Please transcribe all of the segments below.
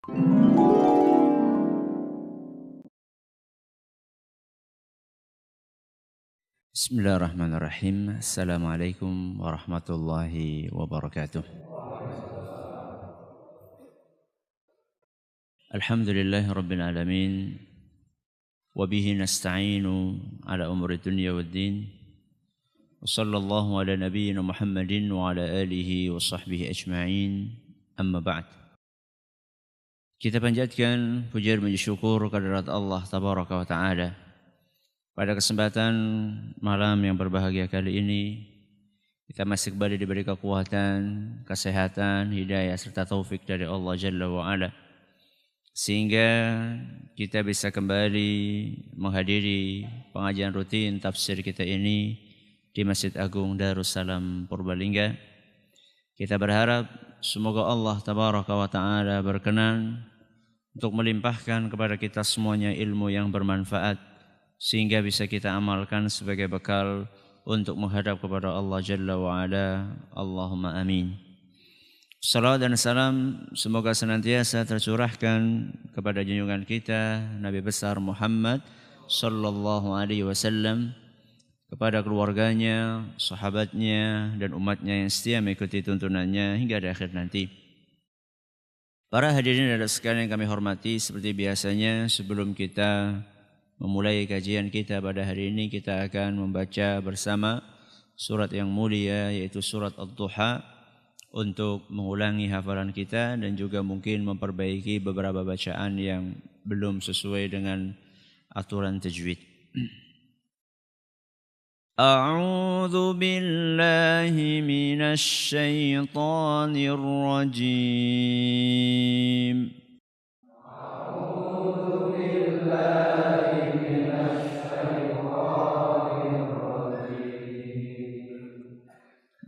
Bismillahirrahmanirrahim. Assalamualaikum warahmatullahi wabarakatuh. Alhamdulillahi rabbil alamin. Wabihi nasta'inu ala umuri dunya waddin. Wa sallallahu ala nabiyyina Muhammadin wa ala alihi wa sahbihi ajma'in. Amma ba'd. Kita panjatkan puja dan syukur kehadirat Allah tabaraka wa ta'ala. Pada kesempatan malam yang berbahagia kali ini, kita masih kembali diberi kekuatan, kesehatan, hidayah serta taufik dari Allah Jalla wa'ala. Sehingga kita bisa kembali menghadiri pengajian rutin tafsir kita ini di Masjid Agung Darussalam Purbalingga. Kita berharap semoga Allah Tabaraka wa Ta'ala berkenan untuk melimpahkan kepada kita semuanya ilmu yang bermanfaat, sehingga bisa kita amalkan sebagai bekal untuk menghadap kepada Allah Jalla wa'ala. Allahumma amin. Salawat dan salam semoga senantiasa tercurahkan kepada junjungan kita Nabi besar Muhammad sallallahu alaihi wasallam, kepada keluarganya, sahabatnya dan umatnya yang setia mengikuti tuntunannya hingga di akhir nanti. Para hadirin dan sekalian yang kami hormati, seperti biasanya sebelum kita memulai kajian kita pada hari ini, kita akan membaca bersama surat yang mulia yaitu surat Ad-Duha, untuk mengulangi hafalan kita dan juga mungkin memperbaiki beberapa bacaan yang belum sesuai dengan aturan tajwid. A'udzu billahi minasy syaithanir rajim.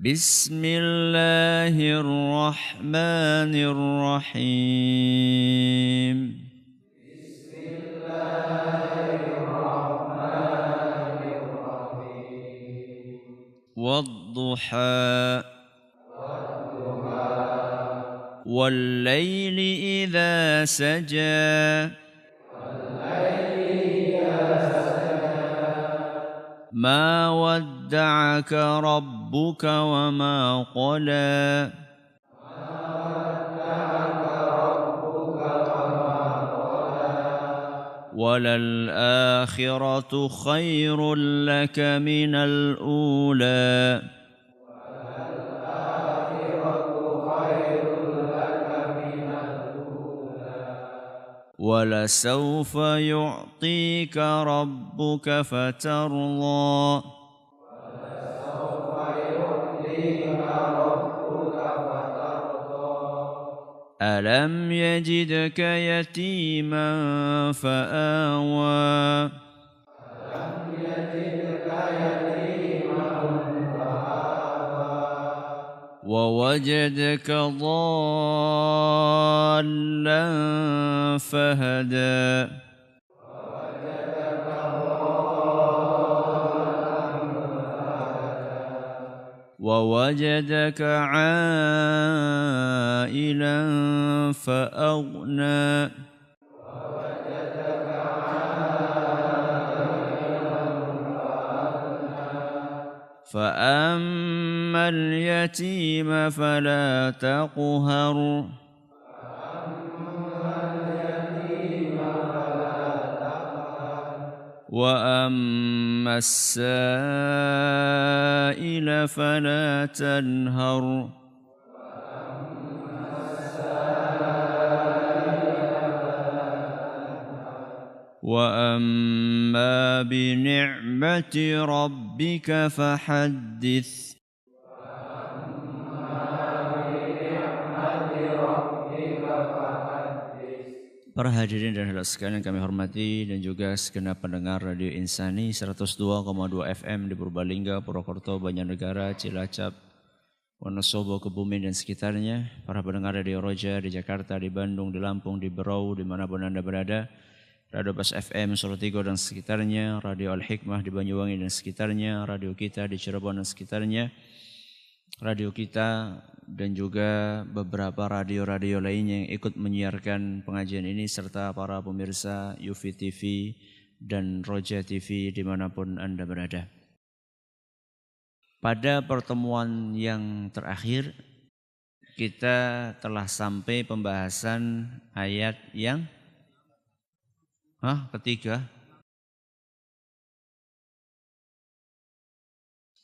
Bismillahirrahmanirrahim. Wadduha Wallayli idza saja Ma wadda'aka rabbuka wa ma qala Walal akhiratu khairul laka minal ula وَلَسَوْفَ يُعْطِيكَ رَبُّكَ فَتَرْضَى أَلَمْ يَجِدْكَ يَتِيمًا فَآوَى وَوَجَدَكَ ضَالًّا فَهَدَى وَوَجَدَكَ عَائِلًا فَأَغْنَى فَأَمَّا الْيَتِيمَ فَلَا تَقْهَرْ وَأَمَّا السَّائِلَ فَلَا تَنْهَرْ وَأَمَّا بِنِعْمَةِ رَبِّكَ فَحَدِّثْ. Para hadirin dan hadirat sekalian yang kami hormati dan juga segenap pendengar Radio Insani 102,2 FM di Purbalingga, Purwokerto, Banjarnegara, Cilacap, Wonosobo, Kebumen dan sekitarnya. Para pendengar Radio Roja di Jakarta, di Bandung, di Lampung, di Berau, dimanapun Anda berada. Radio Bas FM Solo Tigo dan sekitarnya, Radio Al-Hikmah di Banyuwangi dan sekitarnya, radio kita di Cirebon dan sekitarnya, radio kita dan juga beberapa radio-radio lainnya yang ikut menyiarkan pengajian ini serta para pemirsa UFI TV dan Roja TV dimanapun Anda berada. Pada pertemuan yang terakhir kita telah sampai pembahasan ayat yang ketiga,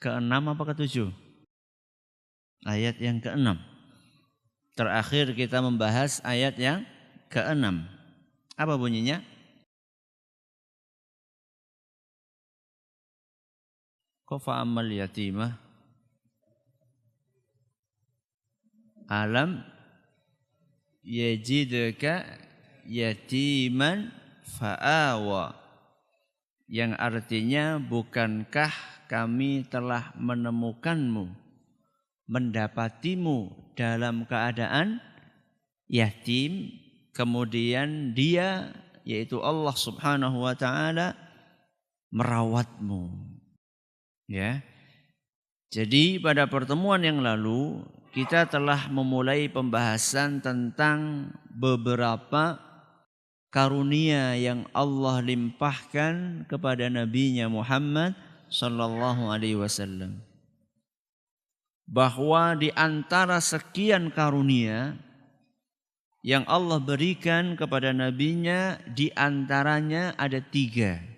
ke-6 apa ke-7? Ayat yang ke-6. Terakhir kita membahas ayat yang ke-6. Apa bunyinya? Fa'ammal yatimah alam yajidka yatiman fa'awa, yang artinya bukankah kami telah menemukanmu, mendapatimu dalam keadaan yatim, kemudian dia yaitu Allah Subhanahu wa taala merawatmu. Ya. Jadi pada pertemuan yang lalu kita telah memulai pembahasan tentang beberapa karunia yang Allah limpahkan kepada Nabi-Nya Muhammad sallallahu alaihi wasallam. Bahwa di antara sekian karunia yang Allah berikan kepada Nabi-Nya, di antaranya ada 3.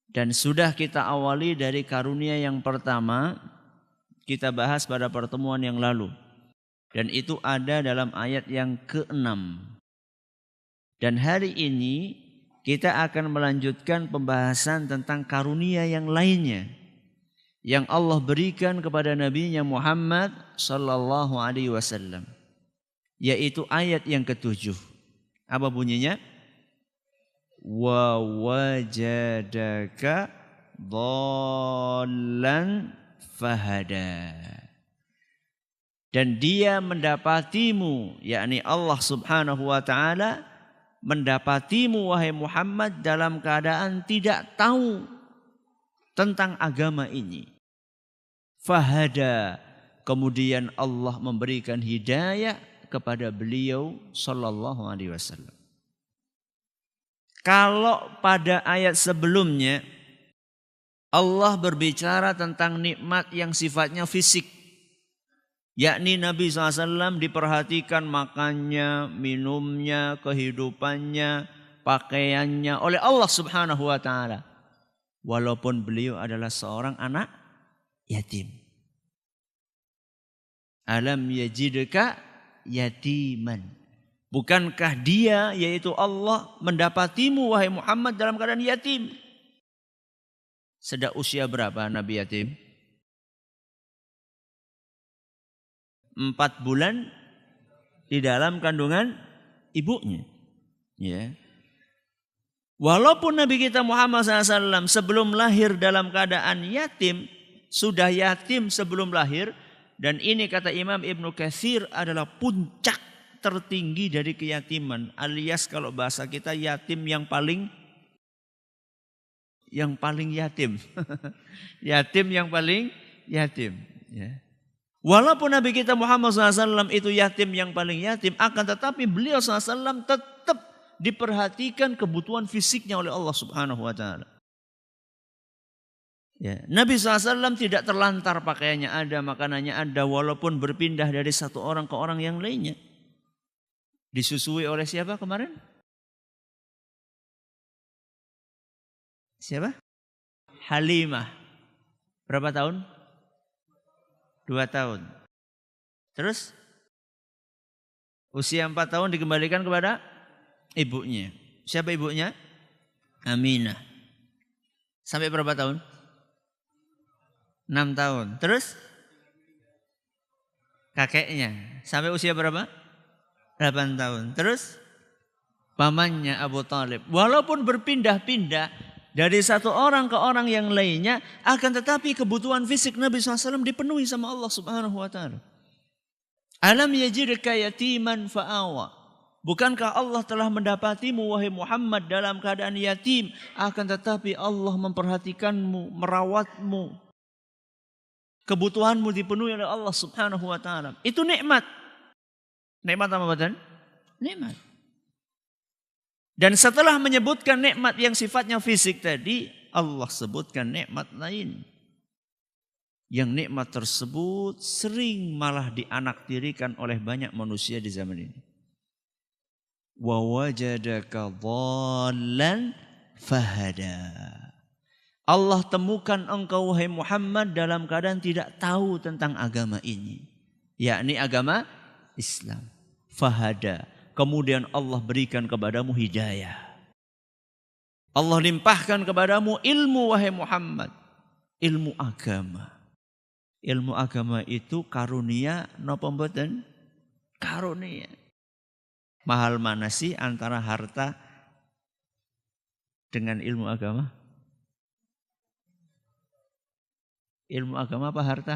Dan sudah kita awali dari karunia yang pertama, kita bahas pada pertemuan yang lalu. Dan itu ada dalam ayat yang ke-6. Dan hari ini kita akan melanjutkan pembahasan tentang karunia yang lainnya yang Allah berikan kepada Nabi-Nya Muhammad sallallahu alaihi wasallam, yaitu ayat yang ke-7. Apa bunyinya? Wa wajadaka dhallan fahada. Dan dia mendapatimu, yakni Allah Subhanahu wa taala mendapatimu wahai Muhammad dalam keadaan tidak tahu tentang agama ini. Fahada, kemudian Allah memberikan hidayah kepada beliau sallallahu alaihi wasallam. Kalau pada ayat sebelumnya Allah berbicara tentang nikmat yang sifatnya fisik, yakni Nabi SAW diperhatikan makannya, minumnya, kehidupannya, pakaiannya oleh Allah Subhanahu wa taala. Walaupun beliau adalah seorang anak yatim. Alam yajidka yatiman. Bukankah dia yaitu Allah mendapatimu wahai Muhammad dalam keadaan yatim? Sejak usia berapa Nabi yatim? 4 bulan di dalam kandungan ibunya. Ya. Walaupun Nabi kita Muhammad SAW sebelum lahir dalam keadaan yatim, sudah yatim sebelum lahir, dan ini kata Imam Ibnu Katsir adalah puncak tertinggi dari keyatiman, alias kalau bahasa kita yatim yang paling yatim. Yatim yang paling yatim. Ya. Walaupun Nabi kita Muhammad SAW itu yatim yang paling yatim, akan tetapi beliau SAW tetap diperhatikan kebutuhan fisiknya oleh Allah Subhanahu wa taala. Ya, Nabi SAW tidak terlantar, pakaiannya ada, makanannya ada, walaupun berpindah dari satu orang ke orang yang lainnya. Disusui oleh siapa kemarin? Siapa? Halimah. Berapa tahun? 2 tahun. Terus usia 4 tahun dikembalikan kepada ibunya. Siapa ibunya? Aminah. Sampai berapa tahun? 6 tahun. Terus kakeknya sampai usia berapa? 8 tahun. Terus pamannya Abu Thalib. Walaupun berpindah-pindah dari satu orang ke orang yang lainnya, akan tetapi kebutuhan fisik Nabi SAW dipenuhi sama Allah Subhanahu wa taala. Alam yajidka yatiman fa'awa. Bukankah Allah telah mendapatimu wahai Muhammad dalam keadaan yatim, akan tetapi Allah memperhatikanmu, merawatmu. Kebutuhanmu dipenuhi oleh Allah Subhanahu wa taala. Itu nikmat. Nikmat apa badan? Nikmat. Dan setelah menyebutkan nikmat yang sifatnya fisik tadi, Allah sebutkan nikmat lain. Yang nikmat tersebut sering malah dianaktirikan oleh banyak manusia di zaman ini. Wa wajadaka dhallan fahada. Allah temukan engkau wahai Muhammad dalam keadaan tidak tahu tentang agama ini, yakni agama Islam. Fahada. Kemudian Allah berikan kepadamu hidayah. Allah limpahkan kepadamu ilmu wahai Muhammad, ilmu agama. Ilmu agama itu karunia napa mboten? Karunia. Mahal mana sih antara harta dengan ilmu agama? Ilmu agama apa harta?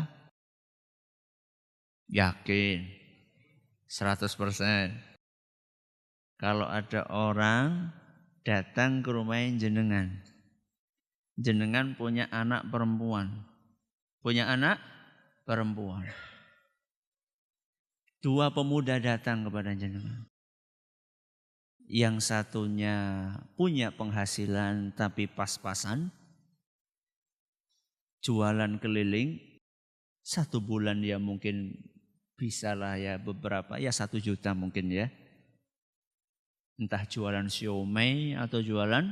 Yakin 100%. Kalau ada orang datang ke rumah jenengan. Jenengan punya anak perempuan. Punya anak perempuan. 2 pemuda datang kepada jenengan. Yang satunya punya penghasilan tapi pas-pasan. Jualan keliling 1 bulan ya mungkin bisa lah ya beberapa, ya 1 juta mungkin ya. Entah jualan siomay atau jualan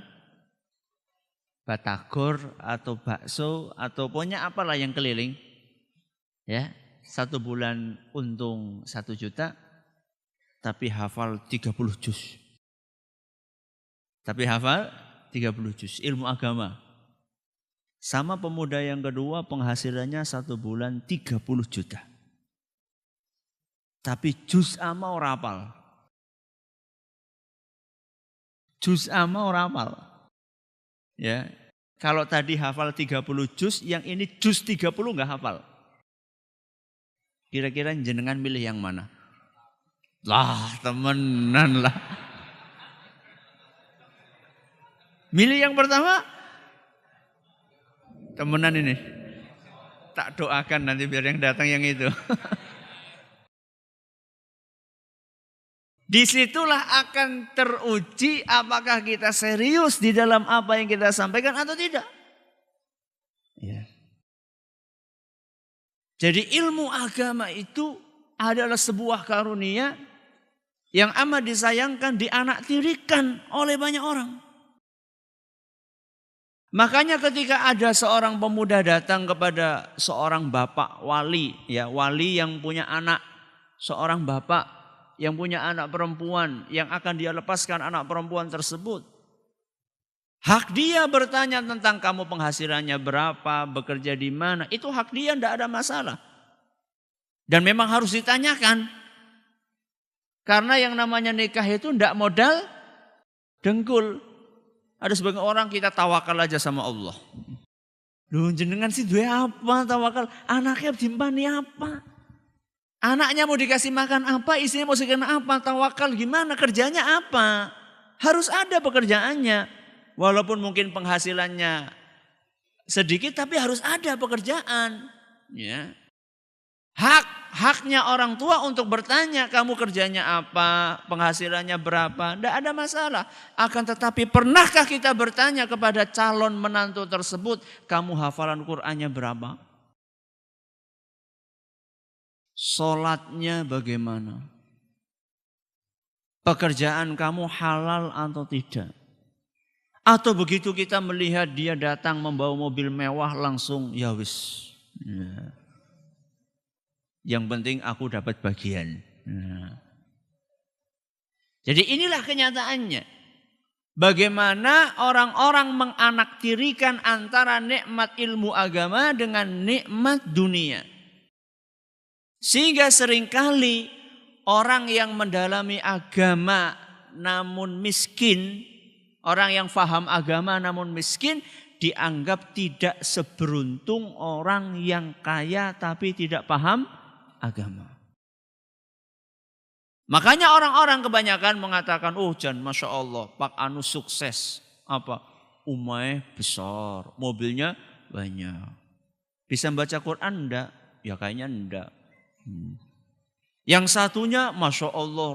batagor atau bakso atau pokoknya apalah yang keliling. Ya, 1 bulan untung 1 juta tapi hafal 30 juz. Tapi hafal 30 juz ilmu agama. Sama pemuda yang kedua penghasilannya 1 bulan 30 juta. Tapi juz ama ora hafal. Juz ama ora hafal. Ya. Kalau tadi hafal 30 juz, yang ini juz 30 enggak hafal. Kira-kira jenengan milih yang mana? Lah, temenan lah. Milih yang pertama? Temenan ini. Tak doakan nanti biar yang datang yang itu. Disitulah akan teruji apakah kita serius di dalam apa yang kita sampaikan atau tidak. Ya. Jadi ilmu agama itu adalah sebuah karunia yang amat disayangkan dianaktirikan oleh banyak orang. Makanya ketika ada seorang pemuda datang kepada seorang bapak wali, ya wali yang punya anak, seorang bapak yang punya anak perempuan yang akan dia lepaskan anak perempuan tersebut. Hak dia bertanya tentang kamu penghasilannya berapa, bekerja di mana, itu hak dia, tidak ada masalah. Dan memang harus ditanyakan. Karena yang namanya nikah itu tidak modal dengkul. Ada sebagian orang kita tawakal aja sama Allah. Loh jenengan sih duwe apa tawakal? Anaknya dimpani apa? Anaknya mau dikasih makan apa? Istrinya mau dikasih apa? Tawakal gimana? Kerjanya apa? Harus ada pekerjaannya. Walaupun mungkin penghasilannya sedikit tapi harus ada pekerjaan. Ya. Haknya orang tua untuk bertanya kamu kerjanya apa, penghasilannya berapa, tidak ada masalah. Akan tetapi pernahkah kita bertanya kepada calon menantu tersebut, kamu hafalan Qur'annya berapa? Sholatnya bagaimana? Pekerjaan kamu halal atau tidak? Atau begitu kita melihat dia datang membawa mobil mewah langsung ya wis. Ya. Yang penting aku dapat bagian. Nah. Jadi inilah kenyataannya. Bagaimana orang-orang menganaktirikan antara nikmat ilmu agama dengan nikmat dunia. Sehingga seringkali orang yang mendalami agama namun miskin, orang yang faham agama namun miskin, dianggap tidak seberuntung orang yang kaya tapi tidak paham agama. Makanya orang-orang kebanyakan mengatakan, oh Jan, Masya Allah, Pak Anu sukses. Apa? Umai besar, mobilnya banyak. Bisa membaca Quran enggak? Ya kayaknya enggak. Yang satunya Masya Allah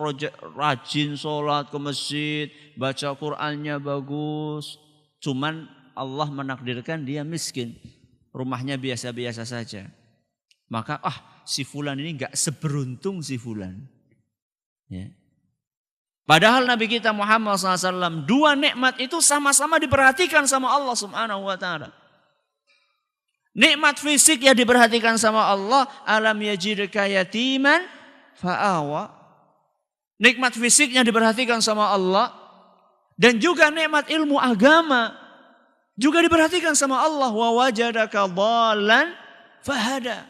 rajin sholat ke masjid, baca Qurannya bagus. Cuman Allah menakdirkan dia miskin. Rumahnya biasa-biasa saja. Maka si fulan ini enggak seberuntung si fulan. Ya. Padahal Nabi kita Muhammad SAW, dua nikmat itu sama-sama diperhatikan sama Allah Subhanahu wa ta'ala. Nikmat fisik ya diperhatikan sama Allah. Alam yajidka yatiman fa'awa. Nikmat fisiknya diperhatikan sama Allah. Dan juga nikmat ilmu agama juga diperhatikan sama Allah. Wa wajadaka dhalan fahada.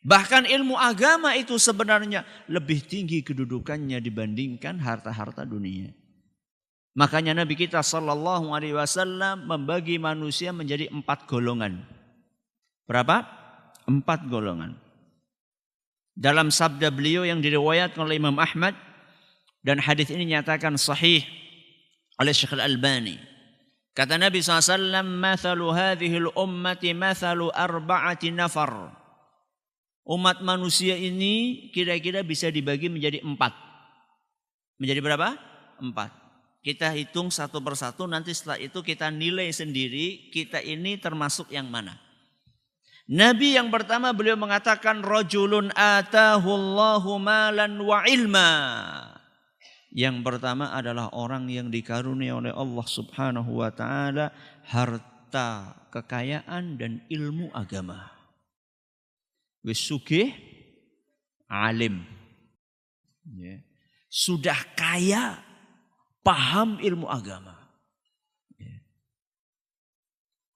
Bahkan ilmu agama itu sebenarnya lebih tinggi kedudukannya dibandingkan harta-harta dunia. Makanya Nabi kita sallallahu alaihi wasallam membagi manusia menjadi 4 golongan. Berapa? 4 golongan. Dalam sabda beliau yang diriwayatkan oleh Imam Ahmad dan hadis ini nyatakan sahih oleh Syekh Al-Albani. Kata Nabi SAW, "Mathalu hadhil ummati mathalu 4 nafar." Umat manusia ini kira-kira bisa dibagi menjadi 4. Menjadi berapa? 4. Kita hitung satu persatu, nanti setelah itu kita nilai sendiri kita ini termasuk yang mana. Nabi yang pertama beliau mengatakan rajulun atahullahu malan wa ilma. Yang pertama adalah orang yang dikaruniai oleh Allah Subhanahu wa taala harta, kekayaan dan ilmu agama. Wis sugih alim. Ya. Sudah kaya, paham ilmu agama.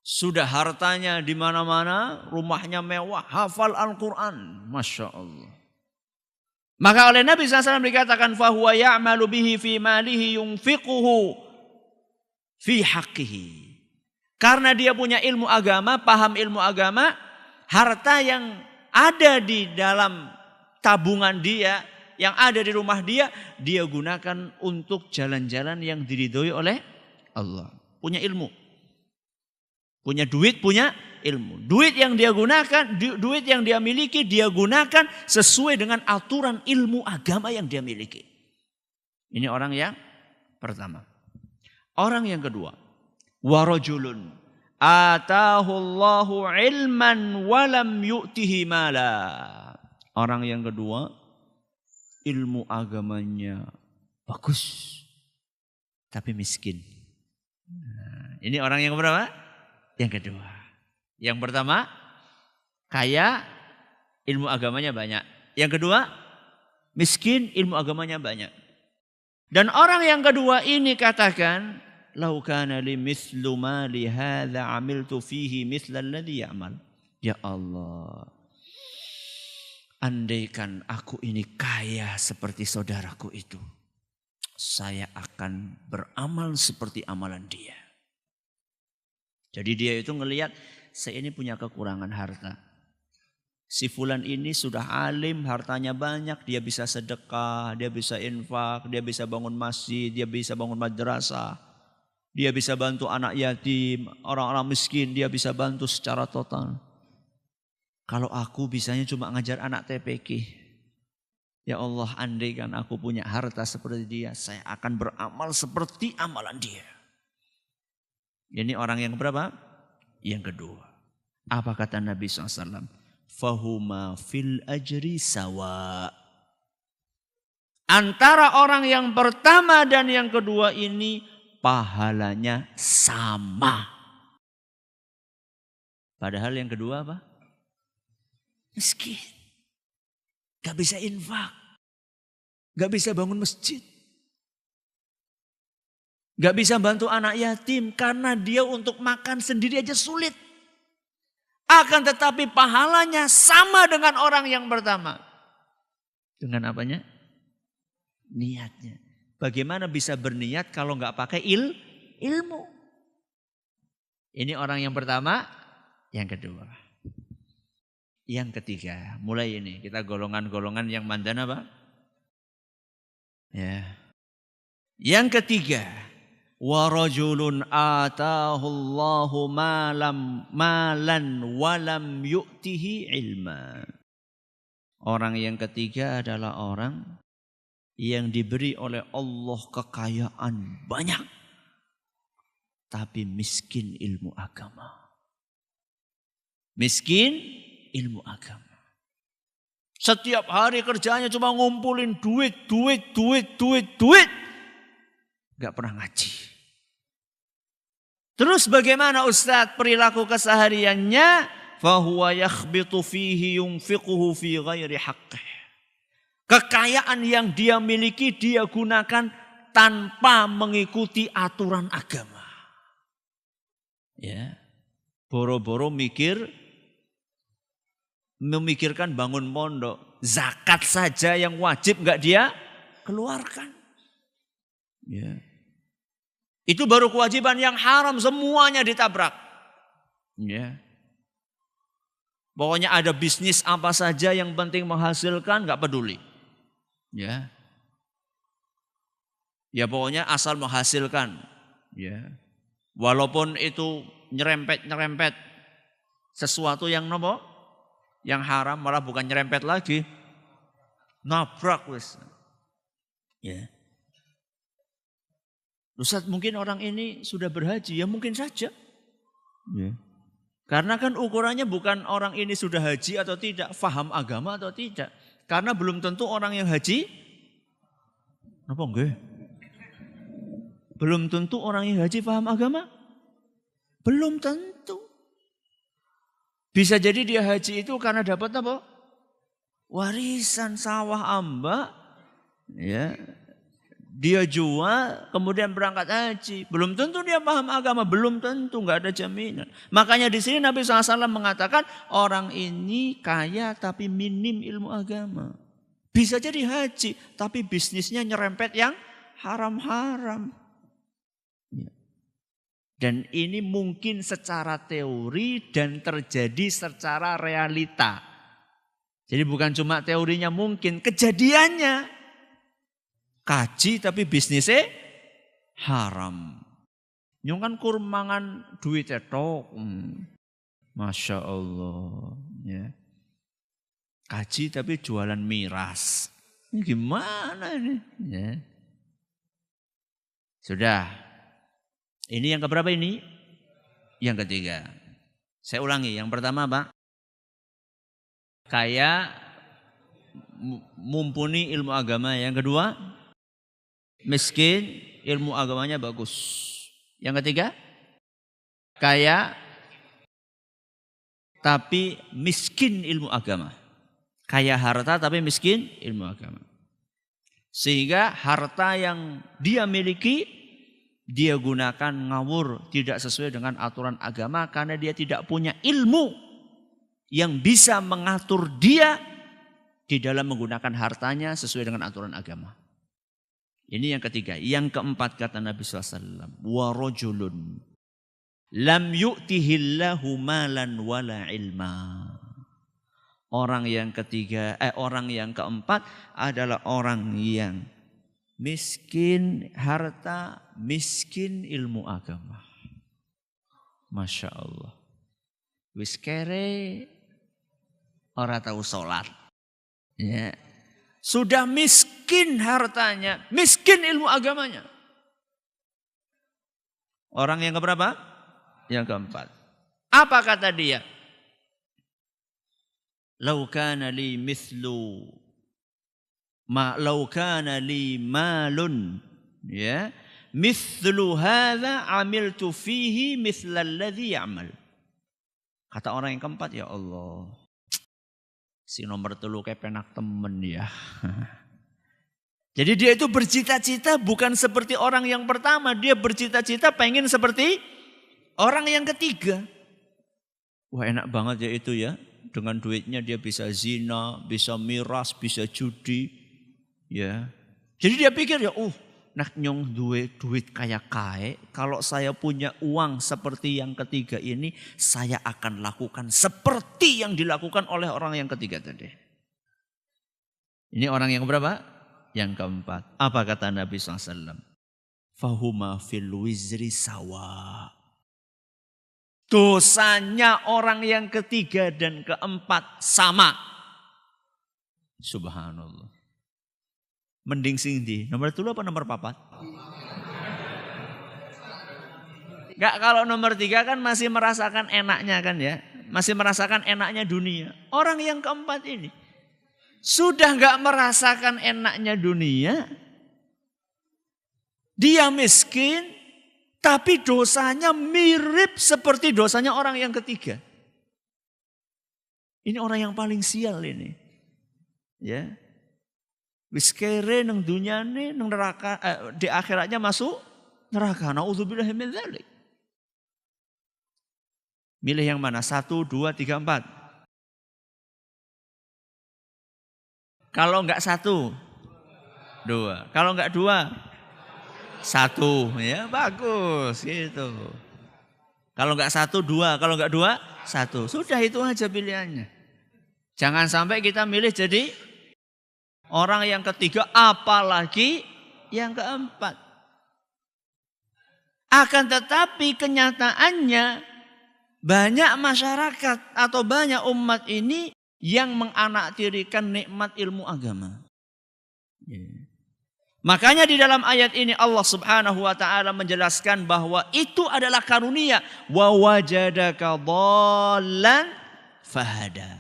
Sudah hartanya di mana-mana, rumahnya mewah, hafal Al-Quran. Masya Allah. Maka oleh Nabi SAW dikatakan, fahuwa ya'malu bihi fi malihi yunfiquhu fi haqqihi. Karena dia punya ilmu agama, paham ilmu agama, harta yang ada di dalam tabungan dia, yang ada di rumah dia, dia gunakan untuk jalan-jalan yang diridhoi oleh Allah. Punya ilmu. Punya duit, punya ilmu. Duit yang dia gunakan, duit yang dia miliki, dia gunakan sesuai dengan aturan ilmu agama yang dia miliki. Ini orang yang pertama. Orang yang kedua. Warajulun atahullahu ilman walam yu'tihi mala. Orang yang kedua, ilmu agamanya bagus, tapi miskin. Nah, ini orang yang berapa? Yang kedua. Yang pertama, kaya, ilmu agamanya banyak. Yang kedua, miskin, ilmu agamanya banyak. Dan orang yang kedua ini katakan, lau kana li mithlu mali hadza amiltu fihi mithla alladhi ya'mal. Ya Allah, andaikan aku ini kaya seperti saudaraku itu, saya akan beramal seperti amalan dia. Jadi dia itu ngelihat, saya ini punya kekurangan harta. Si fulan ini sudah alim, hartanya banyak, dia bisa sedekah, dia bisa infak, dia bisa bangun masjid, dia bisa bangun madrasah, dia bisa bantu anak yatim, orang-orang miskin, dia bisa bantu secara total. Kalau aku bisanya cuma ngajar anak TPQ. Ya Allah, andaikan aku punya harta seperti dia, saya akan beramal seperti amalan dia. Ini orang yang berapa? Yang kedua. Apa kata Nabi SAW? Fahuma fil ajri sawa. Antara orang yang pertama dan yang kedua ini pahalanya sama. Padahal yang kedua apa? Miskin. Gak bisa infak. Gak bisa bangun masjid. Gak bisa bantu anak yatim karena dia untuk makan sendiri aja sulit. Akan tetapi pahalanya sama dengan orang yang pertama. Dengan apanya? Niatnya. Bagaimana bisa berniat kalau gak pakai ilmu? Ini orang yang pertama, yang kedua. Yang ketiga, mulai ini kita golongan-golongan yang mandan apa? Ya. Yang ketiga. Wa rajulun atahu Allahu malan walam yu'tihi ilma. Orang yang ketiga adalah orang yang diberi oleh Allah kekayaan banyak, tapi miskin ilmu agama. Miskin ilmu agama. Setiap hari kerjanya cuma ngumpulin duit. Gak pernah ngaji. Terus bagaimana Ustadz perilaku kesehariannya? Fahuwa yakhbitu fihi yunfiquhu fi ghairi haqqih. Kekayaan yang dia miliki dia gunakan tanpa mengikuti aturan agama. Ya. Boro-boro memikirkan bangun pondok. Zakat saja yang wajib enggak dia keluarkan. Ya. Itu baru kewajiban, yang haram semuanya ditabrak. Ya. Pokoknya ada bisnis apa saja yang penting menghasilkan enggak peduli. Ya. Ya pokoknya asal menghasilkan. Ya. Walaupun itu nyerempet sesuatu yang nopo? Yang haram, malah bukan nyerempet lagi. Nabrak wis. Ya. Ustaz, mungkin orang ini sudah berhaji, ya mungkin saja. Ya. Karena kan ukurannya bukan orang ini sudah haji atau tidak, faham agama atau tidak. Karena belum tentu orang yang haji, apa enggak? Belum tentu orang yang haji faham agama. Belum tentu. Bisa jadi dia haji itu karena dapat apa? Warisan sawah ambak. Ya. Dia jual, kemudian berangkat haji. Belum tentu dia paham agama, belum tentu, nggak ada jaminan. Makanya di sini Nabi SAW mengatakan orang ini kaya tapi minim ilmu agama. Bisa jadi haji, tapi bisnisnya nyerempet yang haram-haram. Ya. Dan ini mungkin secara teori dan terjadi secara realita. Jadi bukan cuma teorinya mungkin, kejadiannya. Kaji tapi bisnisnya haram. Nyong kan kurmangan duit tok. Masya Allah. Ya. Kaji tapi jualan miras. Ini gimana ini? Ya. Sudah. Ini yang keberapa ini? Yang ketiga. Saya ulangi. Yang pertama Pak. Kaya mumpuni ilmu agama. Yang kedua. Miskin, ilmu agamanya bagus. Yang ketiga, kaya tapi miskin ilmu agama. Kaya harta tapi miskin ilmu agama. Sehingga harta yang dia miliki, dia gunakan ngawur, tidak sesuai dengan aturan agama karena dia tidak punya ilmu yang bisa mengatur dia di dalam menggunakan hartanya sesuai dengan aturan agama. Ini yang ketiga. Yang keempat kata Nabi SAW. Wa rajulun lam yu'tihillahu malan wala ilma. Orang yang keempat adalah orang yang miskin harta, miskin ilmu agama. Masya Allah. Wis kere ora tahu sholat. Ya. Sudah miskin hartanya, miskin ilmu agamanya. Orang yang keberapa? Yang keempat. Apa kata dia? Lau kana li mithlu lau kana li malun ya mithlu hadza amiltu fihi mithla alladhi ya'mal. Kata orang yang keempat, ya Allah. Si nomor 3 kayak penak temen ya. Jadi dia itu bercita-cita bukan seperti orang yang pertama. Dia bercita-cita pengen seperti orang yang ketiga. Wah enak banget ya itu ya. Dengan duitnya dia bisa zina, bisa miras, bisa judi. Ya. Jadi dia pikir ya nak nyong duit kayak kae. Kalau saya punya uang seperti yang ketiga ini, saya akan lakukan seperti yang dilakukan oleh orang yang ketiga tadi. Ini orang yang berapa? Yang keempat. Apa kata Nabi SAW? fahuma fil wizri sawa. Dosanya orang yang ketiga dan keempat sama. Subhanallah. Mending sing ndi? Nomor 3 apa nomor 4? Enggak, kalau nomor 3 kan masih merasakan enaknya kan ya. Masih merasakan enaknya dunia. Orang yang keempat ini sudah enggak merasakan enaknya dunia. Dia miskin, tapi dosanya mirip seperti dosanya orang yang ketiga. Ini orang yang paling sial ini. Ya. Wis kere nang dunyane nang neraka, di akhiratnya masuk neraka. Nauzubillahi min dzalik. Milih yang mana? 1, 2, 3, 4. Kalau enggak 1, 2. Kalau enggak 2, 1. Ya bagus gitu. Kalau enggak 1, 2. Kalau enggak 2, 1. Sudah itu aja pilihannya. Jangan sampai kita milih jadi orang yang ketiga apalagi yang keempat. Akan tetapi kenyataannya banyak masyarakat atau banyak umat ini yang menganaktirikan nikmat ilmu agama. Makanya di dalam ayat ini Allah Subhanahu wa taala menjelaskan bahwa itu adalah karunia. Wa wajadaka dhallan fahada.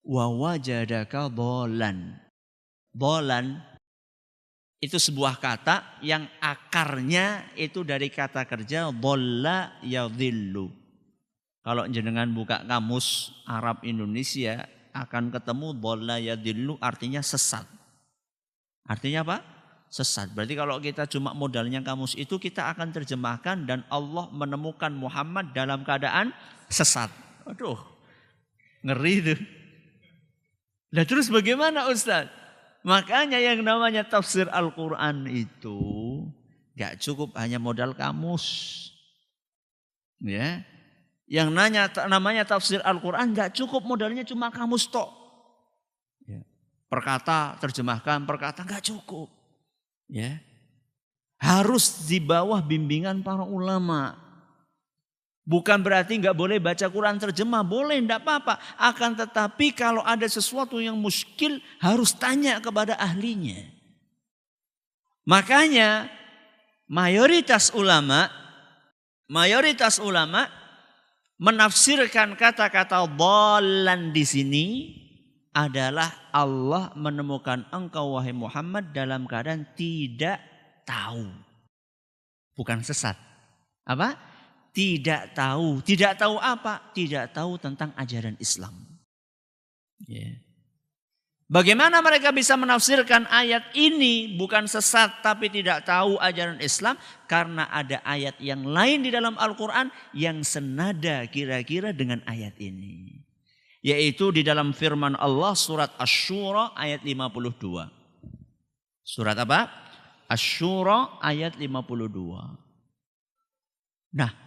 Wa wajadaka dhallan. Dhallan itu sebuah kata yang akarnya itu dari kata kerja dhalla yadhillu. Kalau jenengan buka kamus Arab Indonesia akan ketemu dhalla yadhillu artinya sesat. Artinya apa? Sesat. Berarti kalau kita cuma modalnya kamus itu kita akan terjemahkan dan Allah menemukan Muhammad dalam keadaan sesat. Aduh, ngeri itu. Nah terus bagaimana Ustaz? Makanya yang namanya tafsir Al-Quran itu gak cukup hanya modal kamus. Ya. Yang namanya tafsir Al-Quran gak cukup modalnya cuma kamus tok. Ya. Perkata, terjemahkan perkata gak cukup. Ya. Harus di bawah bimbingan para ulama. Bukan berarti gak boleh baca Quran terjemah. Boleh, tidak apa-apa. Akan tetapi kalau ada sesuatu yang muskil harus tanya kepada ahlinya. Makanya mayoritas ulama menafsirkan kata-kata dhallan di sini adalah Allah menemukan engkau wahai Muhammad dalam keadaan tidak tahu. Bukan sesat. Apa? Tidak tahu. Tidak tahu apa? Tidak tahu tentang ajaran Islam. Yeah. Bagaimana mereka bisa menafsirkan ayat ini bukan sesat tapi tidak tahu ajaran Islam? Karena ada ayat yang lain di dalam Al-Quran yang senada kira-kira dengan ayat ini. Yaitu di dalam firman Allah surat Asy-Syura ayat 52. Surat apa? Asy-Syura ayat 52. Nah,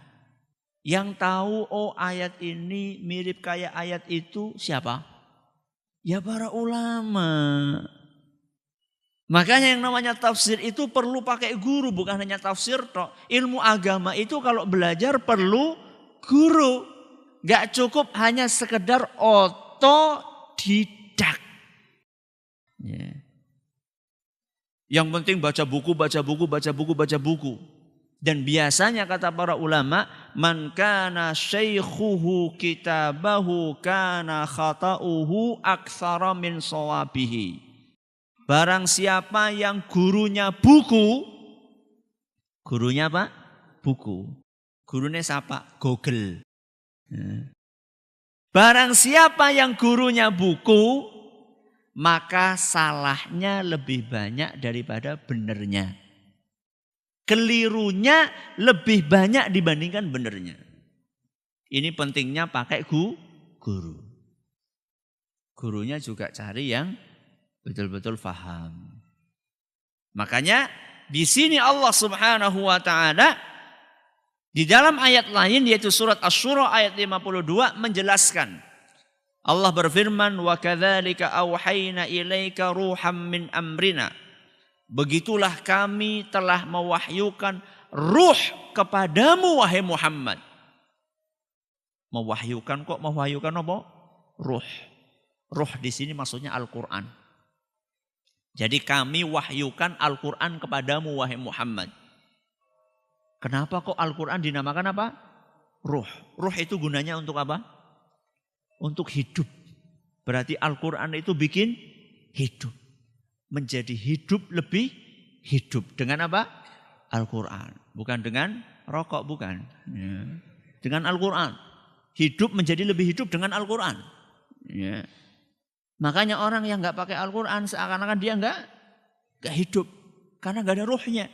yang tahu ayat ini mirip kayak ayat itu siapa? Ya para ulama. Makanya yang namanya tafsir itu perlu pakai guru, bukan hanya tafsir toh. Ilmu agama itu kalau belajar perlu guru. Gak cukup hanya sekedar otodidak. Ya. Yang penting baca buku. Dan biasanya kata para ulama, man kana syaikhuhu kitabahu kana khata'uhu aktsara min shawabihi. Barang siapa yang gurunya buku, gurunya apa? Buku. Gurunya siapa? Google. Barang siapa yang gurunya buku, maka salahnya lebih banyak daripada benernya. Kelirunya lebih banyak dibandingkan benernya. Ini pentingnya pakai guru. Gurunya juga cari yang betul-betul faham. Makanya di sini Allah Subhanahu wa taala di dalam ayat lain yaitu surat Asy-Syura ayat 52 menjelaskan. Allah berfirman wa kadzalika auhayna ilaika ruham min amrina. Begitulah kami telah mewahyukan ruh kepadamu wahai Muhammad. Mewahyukan kok mewahyukan apa? Ruh. Ruh di sini maksudnya Al-Quran. Jadi kami wahyukan Al-Quran kepadamu wahai Muhammad. Kenapa kok Al-Quran dinamakan apa? Ruh. Ruh itu gunanya untuk apa? Untuk hidup. Berarti Al-Quran itu bikin hidup. Menjadi hidup lebih hidup. Dengan apa? Al-Quran. Bukan dengan rokok, bukan. Ya. Dengan Al-Quran. Hidup menjadi lebih hidup dengan Al-Quran. Ya. Makanya orang yang nggak pakai Al-Quran seakan-akan dia nggak hidup. Karena nggak ada ruhnya.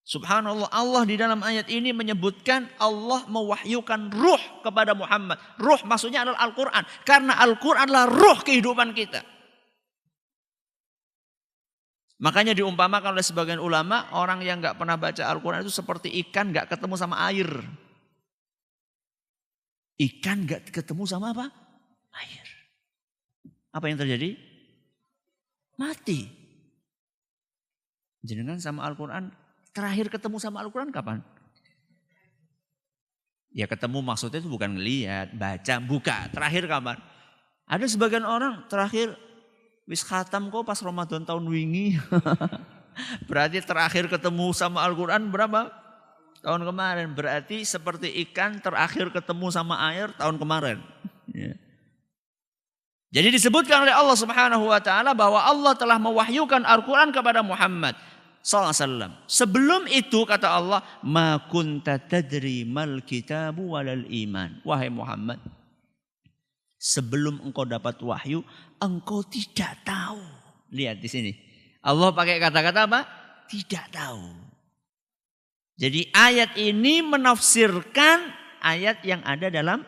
Subhanallah, Allah di dalam ayat ini menyebutkan Allah mewahyukan ruh kepada Muhammad. Ruh maksudnya adalah Al-Quran. Karena Al-Quran adalah ruh kehidupan kita. Makanya diumpamakan oleh sebagian ulama, orang yang nggak pernah baca Al-Quran itu seperti ikan nggak ketemu sama air. Ikan nggak ketemu sama apa? Air. Apa yang terjadi? Mati. Jenengan sama Al-Quran, terakhir ketemu sama Al-Quran kapan? Ya ketemu maksudnya itu bukan ngelihat, baca, buka. Terakhir kapan? Ada sebagian orang terakhir wis khatam kok pas Ramadan tahun wingi. Berarti terakhir ketemu sama Al-Quran berapa? Tahun kemarin. Berarti seperti ikan terakhir ketemu sama air tahun kemarin. Ya. Jadi disebutkan oleh Allah Subhanahu wa taala bahwa Allah telah mewahyukan Al-Quran kepada Muhammad sallallahu alaihi wasallam. Sebelum itu kata Allah, ma kunta tadri mal kitabu walal iman. Wahai Muhammad, sebelum engkau dapat wahyu, engkau tidak tahu. Lihat di sini. Allah pakai kata-kata apa? Tidak tahu. Jadi ayat ini menafsirkan ayat yang ada dalam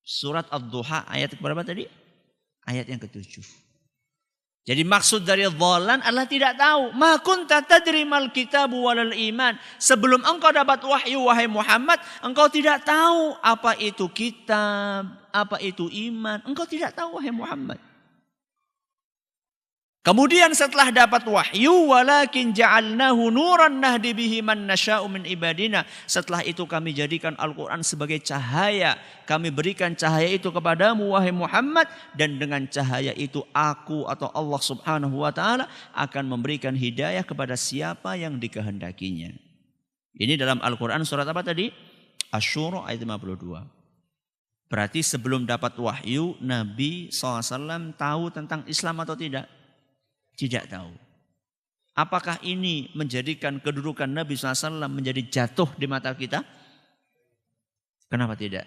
surat Ad-Duha ayat keberapa tadi? Ayat yang ke-7. Jadi maksud dari dhalan adalah tidak tahu. Ma kunta tadri mal kitabu walal iman. Sebelum engkau dapat wahyu wahai Muhammad, engkau tidak tahu apa itu kitab, apa itu iman. Engkau tidak tahu wahai Muhammad. Kemudian setelah dapat wahyu, walakin ja'alnahu nuran nahdi bihi man nasya'u min ibadina. Setelah itu kami jadikan Al-Quran sebagai cahaya. Kami berikan cahaya itu kepadamu wahai Muhammad. Dan dengan cahaya itu aku atau Allah subhanahu wa ta'ala akan memberikan hidayah kepada siapa yang dikehendakinya. Ini dalam Al-Quran surat apa tadi? Asy-Syura ayat 52. Berarti sebelum dapat wahyu, Nabi SAW tahu tentang Islam atau tidak? Tidak tahu. Apakah ini menjadikan kedudukan Nabi SAW menjadi jatuh di mata kita? Kenapa tidak?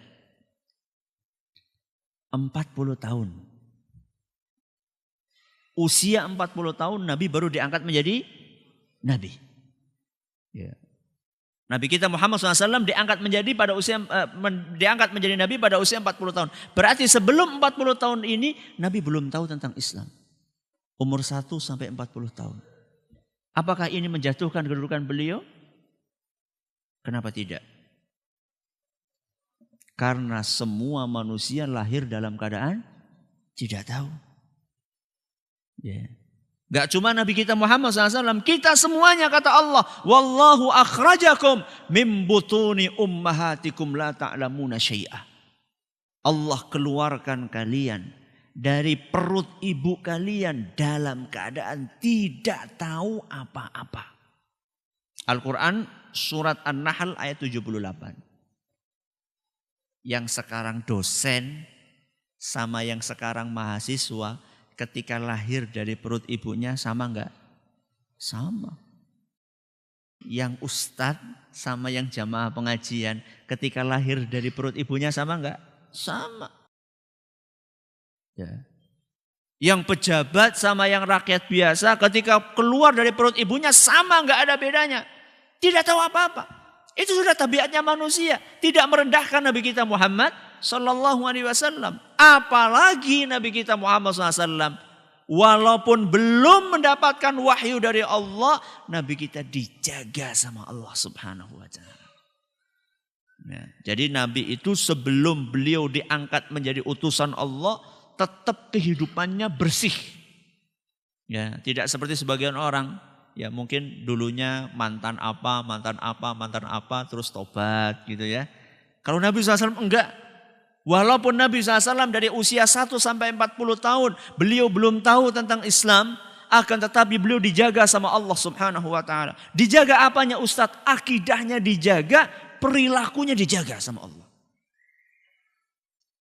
40 tahun. Usia 40 tahun Nabi baru diangkat menjadi Nabi. Ya. Nabi kita Muhammad SAW diangkat menjadi Nabi pada usia 40 tahun. Berarti sebelum 40 tahun ini Nabi belum tahu tentang Islam. Umur 1 sampai 40 tahun. Apakah ini menjatuhkan kedudukan beliau? Kenapa tidak? Karena semua manusia lahir dalam keadaan tidak tahu. Ya. Gak cuma Nabi kita Muhammad SAW. Kita semuanya kata Allah. Wallahu akhrajakum min butuni ummahatikum la ta'lamuna syai'ah. Allah keluarkan kalian dari perut ibu kalian dalam keadaan tidak tahu apa-apa. Al-Quran surat An-Nahl ayat 78. Yang sekarang dosen sama yang sekarang mahasiswa ketika lahir dari perut ibunya sama enggak? Sama. Yang ustadz sama yang jamaah pengajian ketika lahir dari perut ibunya sama enggak? Sama. Ya. Yang pejabat sama yang rakyat biasa ketika keluar dari perut ibunya sama, nggak ada bedanya. Tidak tahu apa-apa. Itu sudah tabiatnya manusia. Tidak merendahkan Nabi kita Muhammad Sallallahu Alaihi Wasallam. Apalagi Nabi kita Muhammad SAW. Walaupun belum mendapatkan wahyu dari Allah, Nabi kita dijaga sama Allah Subhanahu Wa Taala. Ya, jadi Nabi itu sebelum beliau diangkat menjadi utusan Allah, tetap kehidupannya bersih. Ya, tidak seperti sebagian orang. Ya mungkin dulunya mantan apa, terus tobat gitu ya. Kalau Nabi SAW enggak. Walaupun Nabi SAW dari usia 1 sampai 40 tahun, beliau belum tahu tentang Islam, akan tetapi beliau dijaga sama Allah Subhanahu wa taala. Dijaga apanya Ustadz? Akidahnya dijaga, perilakunya dijaga sama Allah.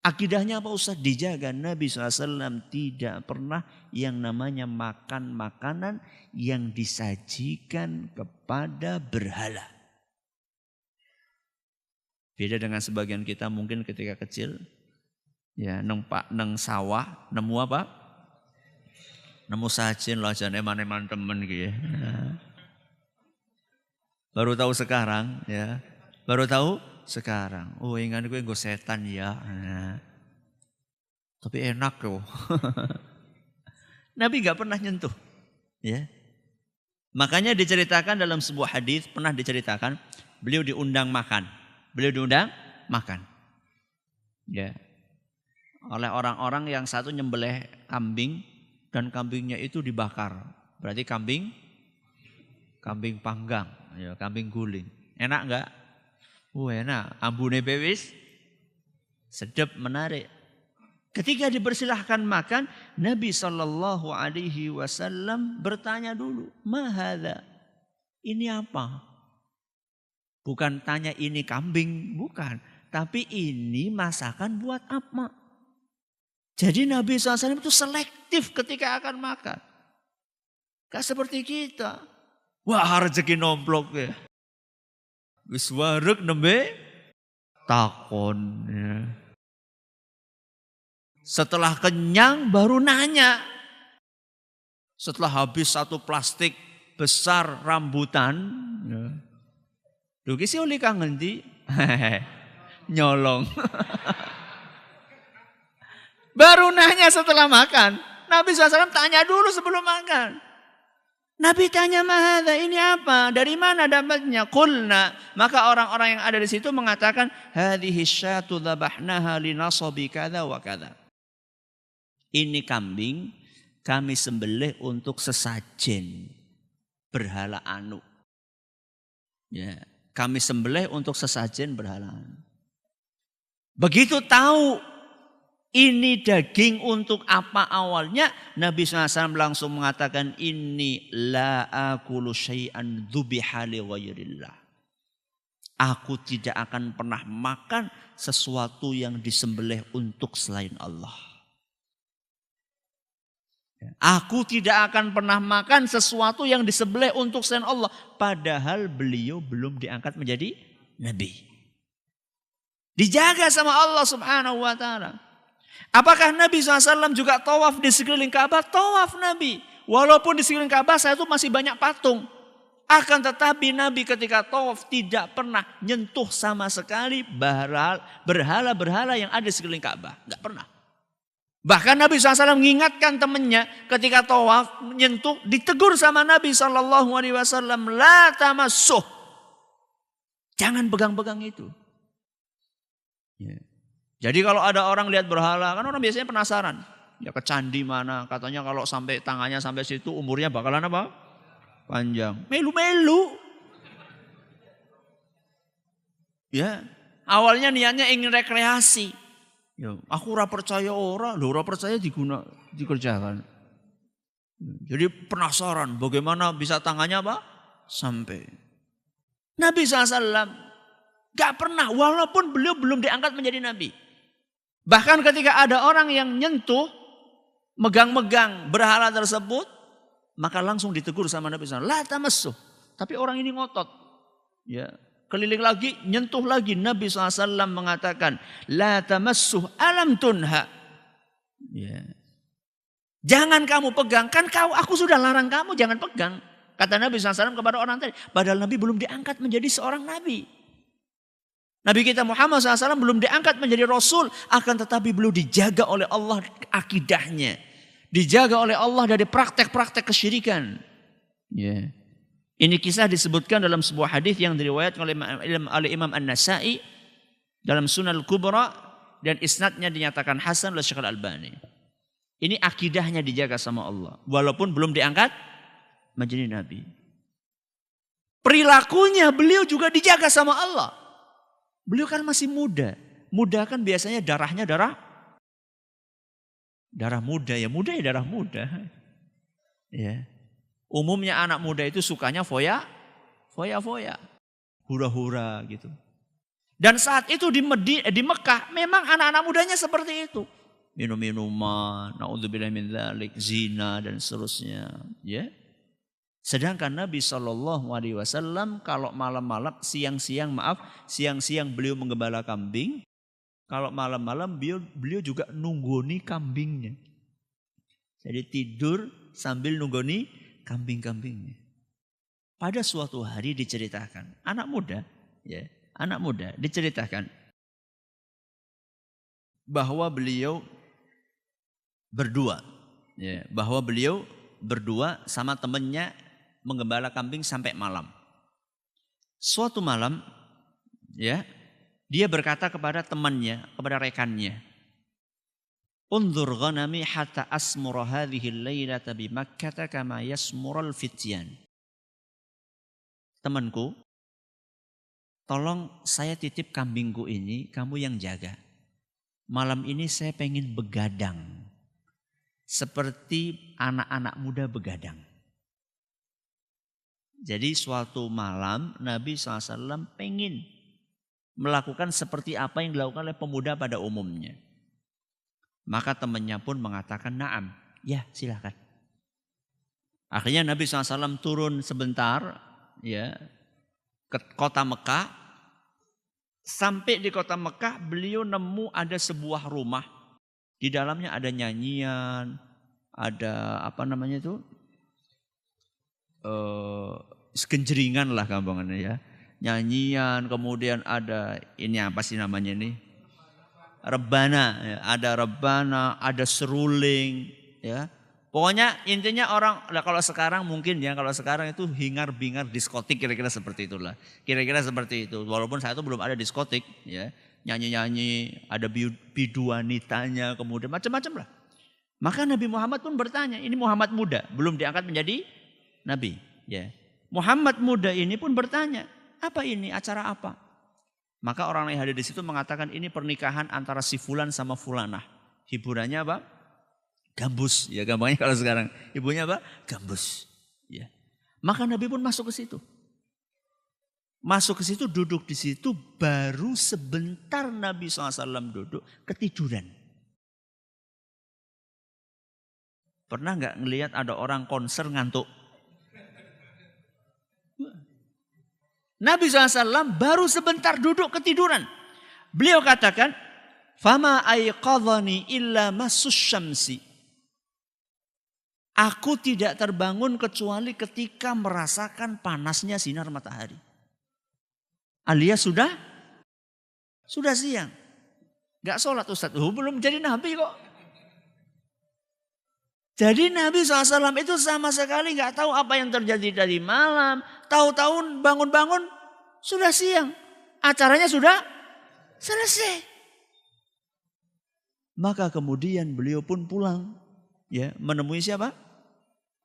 Akidahnya apa Ustaz? Dijaga. Nabi SAW tidak pernah yang namanya makan makanan yang disajikan kepada berhala. Beda dengan sebagian kita mungkin ketika kecil. Ya, neng sawah, nemu apa? Nemu sajen lah, jangan eman-eman temen gitu ya. Baru tahu sekarang ya. Baru tahu sekarang. Oh ingat gue setan ya. Nah, tapi enak kok. Nabi gak pernah nyentuh. Ya. Makanya diceritakan dalam sebuah hadis, pernah diceritakan, beliau diundang makan. Ya. Oleh orang-orang yang satu nyembelih kambing dan kambingnya itu dibakar. Berarti kambing panggang, ya, kambing guling. Enak enggak? Enak. Ambune bewis sedap, menarik. Ketika dipersilahkan makan, Nabi SAW bertanya dulu, "Ma hadza?" Ini apa? Bukan tanya ini kambing, bukan. Tapi ini masakan buat apa? Jadi Nabi SAW itu selektif ketika akan makan. Gak seperti kita. Wah rezeki nomplok ya. Wis wareg nembe takon. Ya. Setelah kenyang baru nanya. Setelah habis satu plastik besar rambutan. Ya. Duh kisi oli kangen di. Nyolong. Baru nanya setelah makan. Nabi SAW tanya dulu sebelum makan. Nabi tanya, "Mahadha, ini apa? Dari mana dapatnya?" Qulna, maka orang-orang yang ada di situ mengatakan, "Hadhihi syatu dzabahnaha linasabi kadza wa kadza." Ini kambing kami sembelih untuk sesajen berhala anu. Ya, kami sembelih untuk sesajen berhala anu. Begitu tahu ini daging untuk apa awalnya, Nabi SAW langsung mengatakan, "Inni la akulu syai'an dzubiha li ghairillah." Aku tidak akan pernah makan sesuatu yang disembelih untuk selain Allah. Aku tidak akan pernah makan sesuatu yang disembelih untuk selain Allah. Padahal beliau belum diangkat menjadi Nabi. Dijaga sama Allah Subhanahu wa ta'ala. Apakah Nabi SAW juga tawaf di sekeliling Ka'bah? Tawaf Nabi. Walaupun di sekeliling Ka'bah saya itu masih banyak patung. Akan tetapi Nabi ketika tawaf tidak pernah nyentuh sama sekali berhala-berhala yang ada di sekeliling Ka'bah. Enggak pernah. Bahkan Nabi SAW mengingatkan temannya ketika tawaf nyentuh, ditegur sama Nabi SAW, "La tamassuh." Jangan pegang-pegang itu. Ya. Jadi kalau ada orang lihat berhala, kan orang biasanya penasaran. Ya ke candi mana, katanya kalau sampai tangannya sampai situ umurnya bakalan apa? Panjang. Melu-melu. Ya, awalnya niatnya ingin rekreasi. Ya, aku ora percaya ora percaya dikerjakan. Jadi penasaran bagaimana bisa tangannya apa? Sampai. Nabi SAW gak pernah, walaupun beliau belum diangkat menjadi Nabi. Bahkan ketika ada orang yang nyentuh, megang-megang berhala tersebut, maka langsung ditegur sama Nabi SAW. "La tamassuh." Tapi orang ini ngotot. Ya, keliling lagi, nyentuh lagi. Nabi SAW mengatakan, "La tamassuh alam tunha." Ya. Jangan kamu pegang, kan aku sudah larang kamu jangan pegang. Kata Nabi SAW kepada orang tadi. Padahal Nabi belum diangkat menjadi seorang Nabi. Nabi kita Muhammad SAW belum diangkat menjadi Rasul. Akan tetapi beliau dijaga oleh Allah akidahnya. Dijaga oleh Allah dari praktek-praktek kesyirikan. Yeah. Ini kisah disebutkan dalam sebuah hadis yang diriwayatkan oleh Imam An-Nasa'i dalam Sunan Al-Kubra. Dan isnadnya dinyatakan Hasan oleh Syekh Al-Albani. Ini akidahnya dijaga sama Allah. Walaupun belum diangkat menjadi nabi. Perilakunya beliau juga dijaga sama Allah. Beliau kan masih muda. Muda kan biasanya darahnya darah muda. Ya muda ya darah muda. Ya. Umumnya anak muda itu sukanya foya. Hura-hura gitu. Dan saat itu di Mekah memang anak-anak mudanya seperti itu. Minum-minuman, naudzubillah min dzalik, zina dan seterusnya, ya. Sedangkan Nabi SAW kalau malam-malam, siang-siang beliau menggembala kambing. Kalau malam-malam beliau juga nunggoni kambingnya. Jadi tidur sambil nunggoni kambing-kambingnya. Pada suatu hari diceritakan, anak muda diceritakan bahwa beliau berdua sama temannya menggembala kambing sampai malam. Suatu malam, ya, dia berkata kepada temannya, kepada rekannya, "Unzur ghanami hatta asmura hadhihi al-lailata bi Makkah kama yasmural fityan." Temanku, tolong saya titip kambingku ini, kamu yang jaga. Malam ini saya pengen begadang. Seperti anak-anak muda begadang. Jadi suatu malam Nabi SAW pengen melakukan seperti apa yang dilakukan oleh pemuda pada umumnya. Maka temannya pun mengatakan na'am, ya silakan. Akhirnya Nabi SAW turun sebentar, ya, ke kota Mekah. Sampai di kota Mekah beliau nemu ada sebuah rumah. Di dalamnya ada nyanyian, ada genjeringan lah gampangannya ya. Nyanyian, kemudian ada ini apa sih namanya ini? Rebana, ya. Ada rebana, ada seruling, ya. Pokoknya intinya orang, kalau sekarang mungkin ya, kalau sekarang itu hingar-bingar diskotik kira-kira seperti itulah. Kira-kira seperti itu. Walaupun saat itu belum ada diskotik, ya. Nyanyi-nyanyi, ada bidu wanitanya, kemudian macam-macam lah. Maka Nabi Muhammad pun bertanya, ini Muhammad muda, belum diangkat menjadi nabi, ya. Muhammad muda ini pun bertanya, apa ini, acara apa? Maka orang yang hadir di situ mengatakan ini pernikahan antara si fulan sama fulanah. Hiburannya apa? Gambus, ya gampangnya kalau sekarang. Ibunya apa? Gambus, ya. Maka Nabi pun masuk ke situ. Masuk ke situ, duduk di situ, baru sebentar Nabi SAW duduk, ketiduran. Pernah nggak ngelihat ada orang konser ngantuk? Nabi SAW baru sebentar duduk ketiduran. Beliau katakan, "Fama aiqadhani illa masus syamsi." Aku tidak terbangun kecuali ketika merasakan panasnya sinar matahari. Alias sudah siang. Gak sholat Ustaz. Belum jadi nabi kok. Jadi Nabi SAW itu sama sekali gak tahu apa yang terjadi dari malam. Tahu-tahu bangun-bangun sudah siang. Acaranya sudah selesai. Maka kemudian beliau pun pulang. Ya, menemui siapa?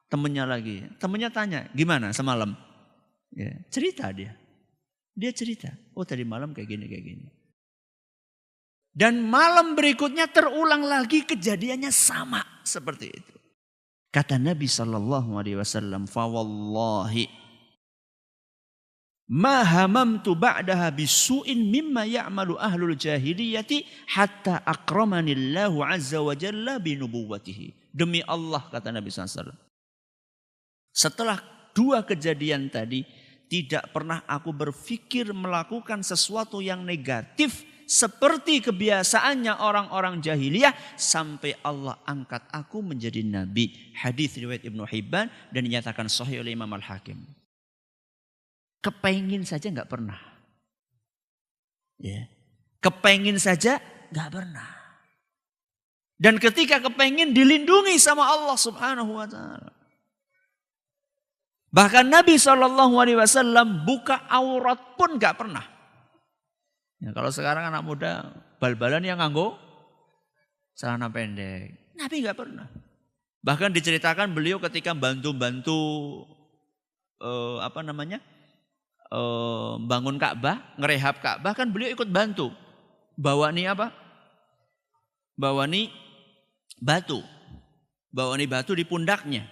Temannya lagi. Temannya tanya, gimana semalam? Ya, cerita dia. Dia cerita, oh tadi malam kayak gini. Dan malam berikutnya terulang lagi kejadiannya sama seperti itu. Kata Nabi SAW, "Fa wallahi ma hamamtu ba'daha bisu'in mimma ya'malu ahlul jahiliyati hatta akramanillahu azza wa jalla binubuwwatihi." Demi Allah, kata Nabi SAW, setelah dua kejadian tadi, tidak pernah aku berpikir melakukan sesuatu yang negatif seperti kebiasaannya orang-orang jahiliyah sampai Allah angkat aku menjadi nabi. Hadis riwayat Ibnu Hibban dan dinyatakan sahih oleh Imam Al-Hakim. Kepengin saja enggak pernah. Ya. Kepengin saja enggak pernah. Dan ketika kepengin dilindungi sama Allah Subhanahu wa taala. Bahkan Nabi SAW buka aurat pun gak pernah. Ya, kalau sekarang anak muda bal-balan yang nganggo celana pendek. Nabi nggak pernah. Bahkan diceritakan beliau ketika bantu-bantu bangun Ka'bah, ngerehab Ka'bah, kan beliau ikut bantu. Bawa nih apa? Bawa nih batu. Bawa nih batu di pundaknya.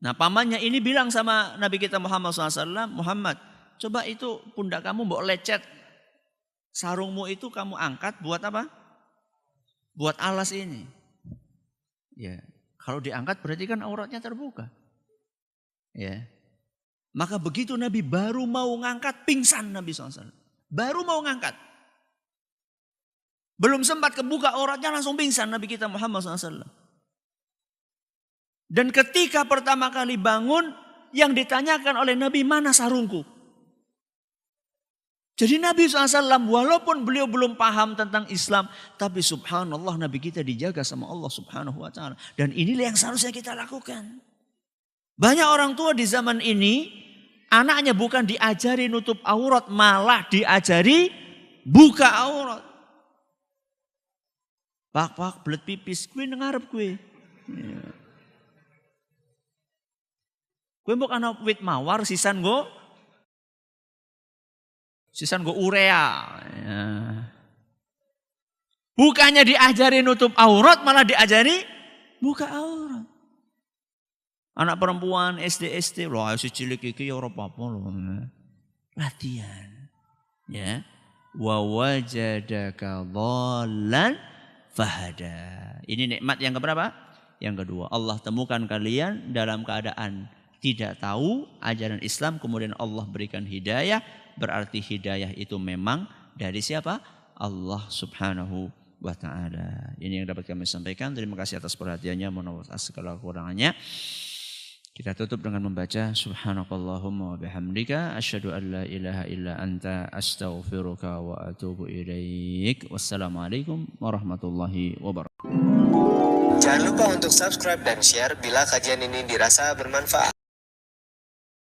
Nah pamannya ini bilang sama Nabi kita Muhammad SAW, Muhammad, coba itu pundak kamu bawa lecet. Sarungmu itu kamu angkat buat apa? Buat alas ini. Ya, kalau diangkat berarti kan auratnya terbuka. Ya. Maka begitu Nabi baru mau ngangkat, pingsan Nabi SAW. Baru mau ngangkat. Belum sempat kebuka auratnya langsung pingsan Nabi kita Muhammad SAW. Dan ketika pertama kali bangun, yang ditanyakan oleh Nabi, mana sarungku? Jadi Nabi SAW walaupun beliau belum paham tentang Islam, tapi subhanallah Nabi kita dijaga sama Allah subhanahu wa ta'ala. Dan inilah yang seharusnya kita lakukan. Banyak orang tua di zaman ini, anaknya bukan diajari nutup aurat, malah diajari buka aurat. Pak, belet pipis, gue ngarep gue. Gue mau ana wit mawar, sisan go urea. Ya. Bukannya diajari nutup aurat, malah diajari buka aurat. Anak perempuan SD, loh si cilik iki ya ora apa-apa loh. Latihan. Ya. Wa wajadaka dhallan fahada. Ini nikmat yang keberapa? Yang kedua. Allah temukan kalian dalam keadaan tidak tahu ajaran Islam, kemudian Allah berikan hidayah. Berarti hidayah itu memang dari siapa? Allah subhanahu wa ta'ala. Ini yang dapat kami sampaikan. Terima kasih atas perhatiannya. Mohon maaf atas segala kekurangannya. Kita tutup dengan membaca subhanakallahumma wa bihamdika asyhadu an la ilaha illa anta astaghfiruka wa atubu ilaik. Wassalamualaikum warahmatullahi wabarakatuh. Jangan lupa untuk subscribe dan share bila kajian ini dirasa bermanfaat.